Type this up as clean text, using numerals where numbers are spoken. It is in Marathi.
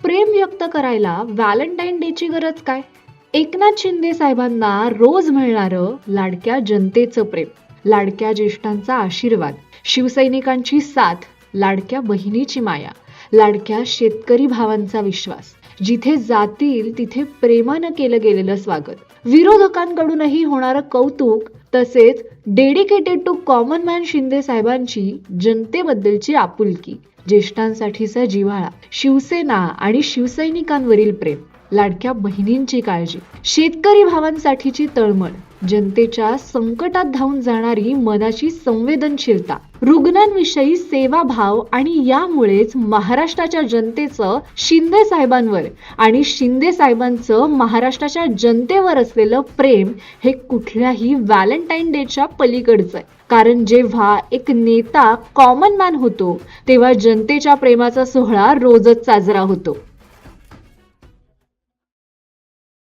प्रेम व्यक्त करायला व्हॅलेंटाईन डेची गरज काय? एकनाथ शिंदे साहेबांना रोज मिळणारं लाडक्या जनतेचं प्रेम, लाडक्या ज्येष्ठांचा आशीर्वाद, शिवसैनिकांची साथ, लाडक्या बहिणीची माया, लाडक्या शेतकरी भावांचा विश्वास, जिथे जातील तिथे प्रेमानं केलं गेलेलं स्वागत, विरोधकांकडूनही होणारं कौतुक, तसेच dedicated to common man Shinde साहेबांची जनतेबद्दलची आपुलकी, ज्येष्ठांसाठीचा जिव्हाळा, शिवसेना आणि शिवसैनिकांवरील प्रेम, लाडक्या बहिणींची काळजी, शेतकरी भावांसाठीची तळमळ, जनतेच्या संकटात धावून जाणारी मनाची संवेदनशीलता, रुग्णांविषयी सेवाभाव आणि यामुळेच महाराष्ट्राच्या जनतेचं शिंदे साहेबांवर आणि शिंदे साहेबांचं महाराष्ट्राच्या जनतेवर असलेलं प्रेम हे कुठल्याही व्हॅलेंटाईन डेच्या पलीकडचं आहे. कारण जेव्हा एक नेता कॉमन मॅन होतो तेव्हा जनतेच्या प्रेमाचा सोहळा रोजच साजरा होतो.